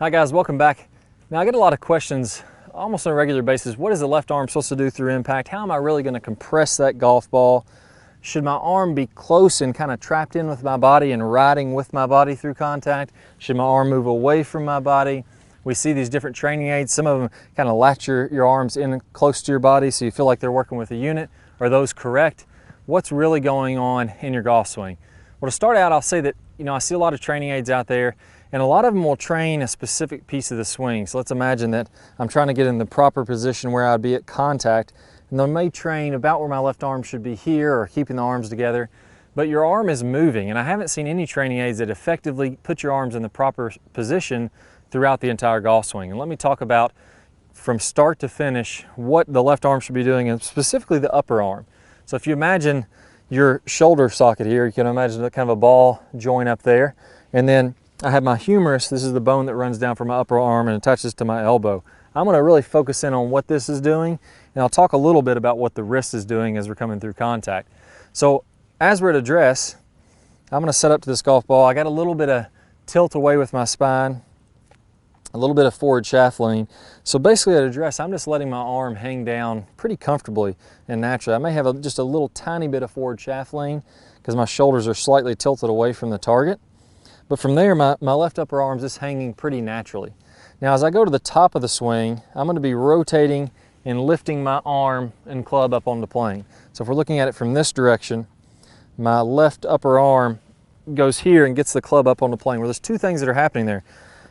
Hi guys, welcome back. Now I get a lot of questions almost on a regular basis. What is the left arm supposed to do through impact? How am I really going to compress that golf ball? Should my arm be close and kind of trapped in with my body and riding with my body through contact? Should my arm move away from my body? We see these different training aids. Some of them kind of latch your arms in close to your body so you feel like they're working with a unit. Are those correct? What's really going on in your golf swing? Well, to start out, I'll say that, I see a lot of training aids out there, and a lot of them will train a specific piece of the swing. So let's imagine that I'm trying to get in the proper position where I'd be at contact, and they may train about where my left arm should be here or keeping the arms together, but your arm is moving, and I haven't seen any training aids that effectively put your arms in the proper position throughout the entire golf swing. And let me talk about from start to finish what the left arm should be doing, and specifically the upper arm. So if you imagine your shoulder socket here, you can imagine kind of a ball joint up there, and then I have my humerus. This is the bone that runs down from my upper arm and attaches to my elbow. I'm going to really focus in on what this is doing, and I'll talk a little bit about what the wrist is doing as we're coming through contact. So as we're at address, I'm going to set up to this golf ball. I got a little bit of tilt away with my spine, a little bit of forward shaft lean. So basically at address, I'm just letting my arm hang down pretty comfortably and naturally. I may have just a little tiny bit of forward shaft lean because my shoulders are slightly tilted away from the target. But from there, my left upper arm is just hanging pretty naturally. Now as I go to the top of the swing, I'm going to be rotating and lifting my arm and club up on the plane. So if we're looking at it from this direction, my left upper arm goes here and gets the club up on the plane. Well, there's two things that are happening there.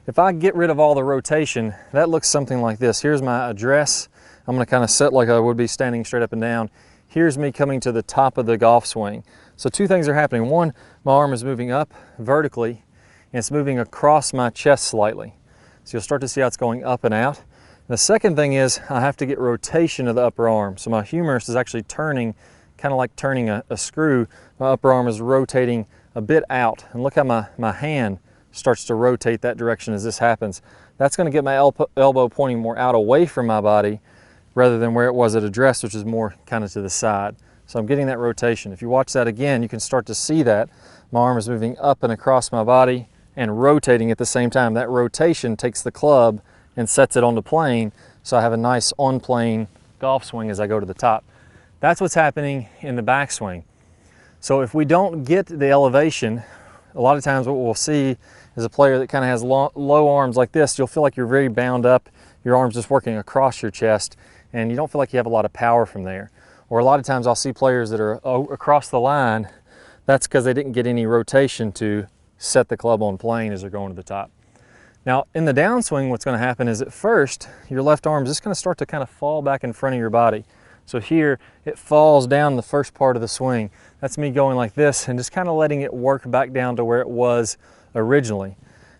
If I get rid of all the rotation, that looks something like this. Here's my address. I'm going to kind of sit like I would be standing straight up and down. Here's me coming to the top of the golf swing. So two things are happening. One, my arm is moving up vertically, and it's moving across my chest slightly. So you'll start to see how it's going up and out. The second thing is I have to get rotation of the upper arm. So my humerus is actually turning, kind of like turning a screw. My upper arm is rotating a bit out. And look how my hand starts to rotate that direction as this happens. That's going to get my elbow pointing more out away from my body rather than where it was at address, which is more kind of to the side. So I'm getting that rotation. If you watch that again, you can start to see that my arm is moving up and across my body and rotating at the same time. That rotation takes the club and sets it on the plane, so I have a nice on-plane golf swing as I go to the top. That's what's happening in the backswing. So if we don't get the elevation, a lot of times what we'll see is a player that kind of has low arms like this. You'll feel like you're very bound up, your arm's just working across your chest, and you don't feel like you have a lot of power from there. Or a lot of times I'll see players that are across the line. That's because they didn't get any rotation to set the club on plane as they're going to the top. Now in the downswing, what's going to happen is at first your left arm is just going to start to kind of fall back in front of your body. So here it falls down the first part of the swing. That's me going like this and just kind of letting it work back down to where it was originally.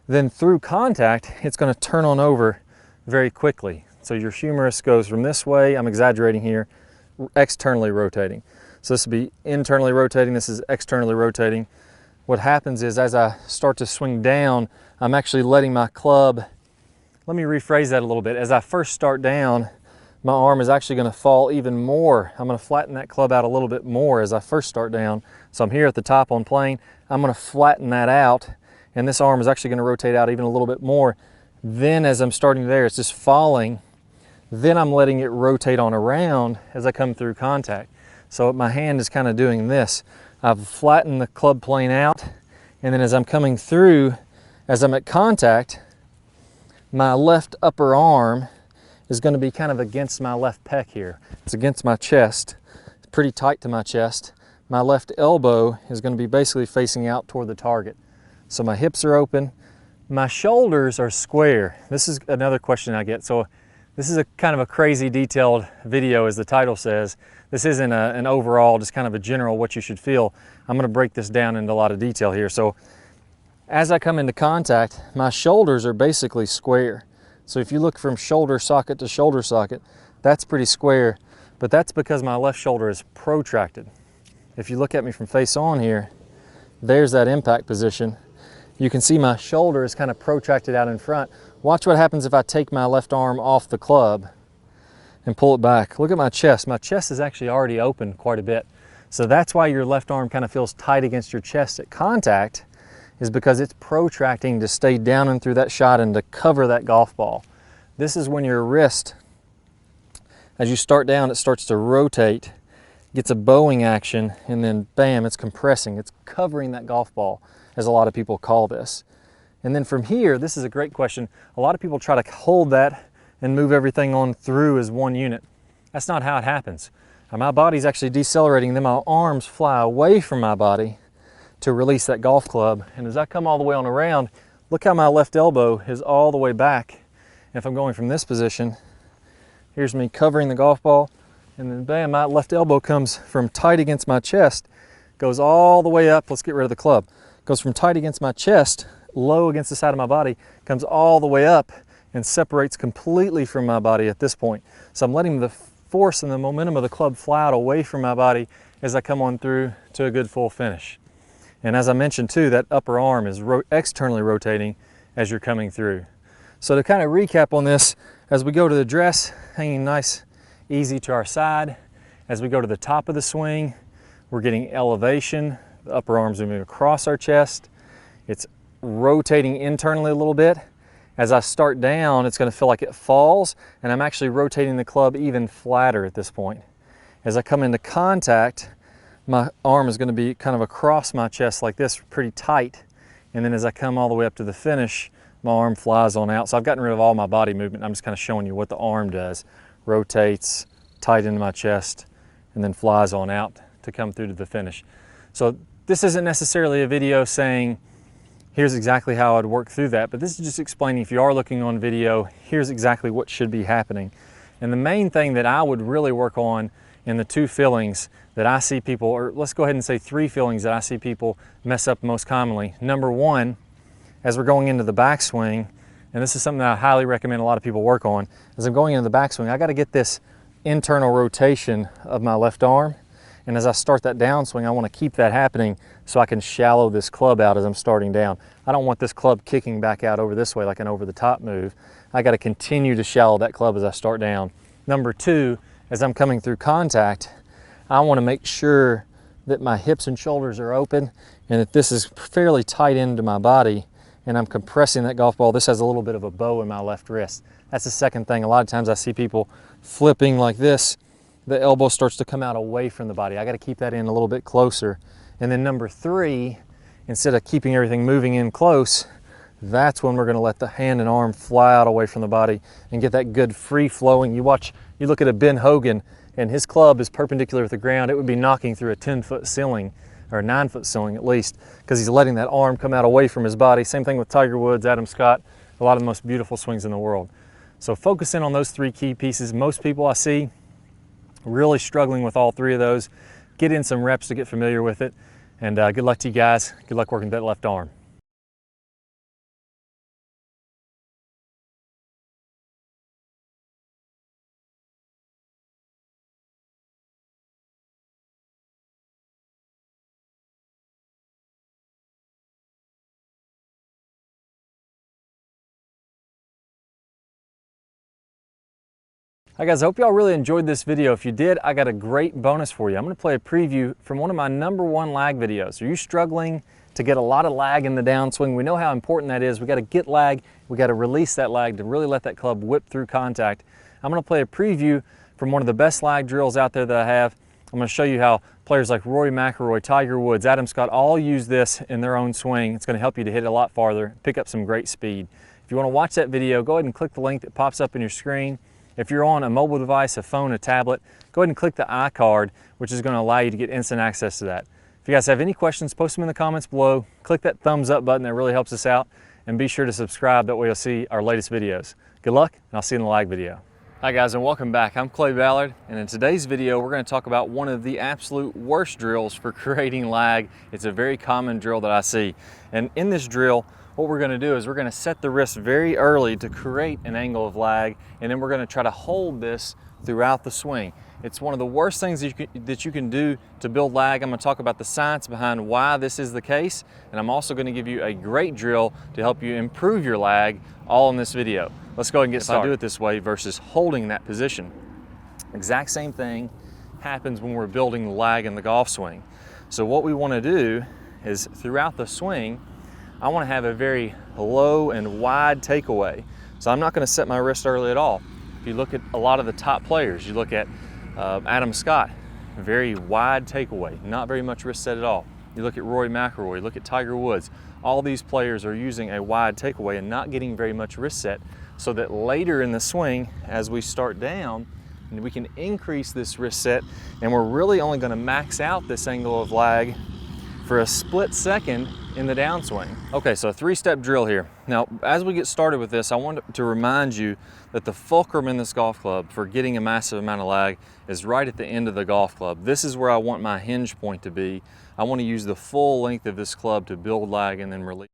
Then through contact, it's going to turn on over very quickly. So your humerus goes from this way, I'm exaggerating here, externally rotating. So this would be internally rotating, this is externally rotating. What happens is as I start to swing down, I'm actually letting my club, let me rephrase that a little bit. As I first start down, my arm is actually going to fall even more. I'm going to flatten that club out a little bit more as I first start down. So I'm here at the top on plane. I'm going to flatten that out, and this arm is actually going to rotate out even a little bit more. Then as I'm starting there, it's just falling. Then I'm letting it rotate on around as I come through contact. So my hand is kind of doing this. I've flattened the club plane out, and then as I'm coming through, as I'm at contact, my left upper arm is going to be kind of against my left pec here. It's against my chest. It's pretty tight to my chest. My left elbow is going to be basically facing out toward the target. So my hips are open. My shoulders are square. This is another question I get. So this is a kind of a crazy detailed video, as the title says. This isn't an overall, just kind of a general what you should feel. I'm going to break this down into a lot of detail here. So as I come into contact, my shoulders are basically square. So if you look from shoulder socket to shoulder socket, that's pretty square, but that's because my left shoulder is protracted. If you look at me from face on here, there's that impact position. You can see my shoulder is kind of protracted out in front. Watch what happens if I take my left arm off the club and pull it back. Look at my chest. My chest is actually already open quite a bit. So that's why your left arm kind of feels tight against your chest at contact. is because it's protracting to stay down and through that shot and to cover that golf ball. This is when your wrist, as you start down, it starts to rotate, gets a bowing action, and then bam, it's compressing. It's covering that golf ball, as a lot of people call this. And then from here, this is a great question. A lot of people try to hold that and move everything on through as one unit. That's not how it happens. My body's actually decelerating, then my arms fly away from my body to release that golf club. And as I come all the way on around, look how my left elbow is all the way back. And if I'm going from this position, here's me covering the golf ball, and then bam, my left elbow comes from tight against my chest, goes all the way up. Let's get rid of the club. Goes from tight against my chest, low against the side of my body, comes all the way up and separates completely from my body at this point. So I'm letting the force and the momentum of the club fly out away from my body as I come on through to a good full finish. And as I mentioned too, that upper arm is externally rotating as you're coming through. So to kind of recap on this, as we go to the dress, hanging nice, easy to our side. As we go to the top of the swing, we're getting elevation. The upper arm's moving across our chest. It's rotating internally a little bit. As I start down, it's going to feel like it falls, and I'm actually rotating the club even flatter at this point. As I come into contact, my arm is going to be kind of across my chest like this, pretty tight. And then as I come all the way up to the finish, my arm flies on out. So I've gotten rid of all my body movement. I'm just kind of showing you what the arm does. Rotates tight into my chest and then flies on out to come through to the finish. So this isn't necessarily a video saying, here's exactly how I'd work through that, but this is just explaining, if you are looking on video, here's exactly what should be happening. And the main thing that I would really work on in the two feelings that I see people, or let's go ahead and say three feelings that I see people mess up most commonly. Number one, as we're going into the backswing, and this is something that I highly recommend a lot of people work on, as I'm going into the backswing, I gotta get this internal rotation of my left arm. And as I start that downswing, I want to keep that happening so I can shallow this club out as I'm starting down. I don't want this club kicking back out over this way like an over the top move. I got to continue to shallow that club as I start down. Number two, as I'm coming through contact, I want to make sure that my hips and shoulders are open and that this is fairly tight into my body, and I'm compressing that golf ball. This has a little bit of a bow in my left wrist. That's the second thing. A lot of times I see people flipping like this. The elbow starts to come out away from the body. I got to keep that in a little bit closer. And then number three, instead of keeping everything moving in close, that's when we're going to let the hand and arm fly out away from the body and get that good free flowing. You look at a Ben Hogan, and his club is perpendicular with the ground. It would be knocking through a 10-foot ceiling, or a 9-foot ceiling at least, because he's letting that arm come out away from his body. Same thing with Tiger Woods, Adam Scott, a lot of the most beautiful swings in the world. So focus in on those three key pieces. Most people I see really struggling with all three of those. Get in some reps to get familiar with it, and good luck to you guys. Good luck working that left arm. Hi guys, I hope y'all really enjoyed this video. If you did, I got a great bonus for you. I'm going to play a preview from one of my #1 lag videos. Are you struggling to get a lot of lag in the downswing? We know how important that is. We got to get lag. We got to release that lag to really let that club whip through contact. I'm going to play a preview from one of the best lag drills out there that I have. I'm going to show you how players like Rory McIlroy, Tiger Woods, Adam Scott all use this in their own swing. It's going to help you to hit it a lot farther, pick up some great speed. If you want to watch that video, go ahead and click the link that pops up on your screen. If you're on a mobile device, a phone, a tablet, go ahead and click the iCard, which is going to allow you to get instant access to that. If you guys have any questions, post them in the comments below. Click that thumbs up button, that really helps us out. And be sure to subscribe, that way you'll see our latest videos. Good luck, and I'll see you in the lag video. Hi guys, and welcome back. I'm Clay Ballard, and in today's video, we're going to talk about one of the absolute worst drills for creating lag. It's a very common drill that I see. And in this drill, what we're going to do is we're going to set the wrist very early to create an angle of lag, and then we're going to try to hold this throughout the swing. It's one of the worst things that you can do to build lag. I'm going to talk about the science behind why this is the case, and I'm also going to give you a great drill to help you improve your lag, all in this video. Let's go ahead and get started. If I do it this way versus holding that position, exact same thing happens when we're building lag in the golf swing. So what we want to do is throughout the swing, I want to have a very low and wide takeaway. So I'm not going to set my wrist early at all. If you look at a lot of the top players, you look at Adam Scott, very wide takeaway, not very much wrist set at all. You look at Rory McIlroy, you look at Tiger Woods. All these players are using a wide takeaway and not getting very much wrist set, so that later in the swing, as we start down, we can increase this wrist set, and we're really only going to max out this angle of lag for a split second in the downswing. Okay, so a 3-step drill here. Now, as we get started with this, I want to remind you that the fulcrum in this golf club for getting a massive amount of lag is right at the end of the golf club. This is where I want my hinge point to be. I want to use the full length of this club to build lag and then release.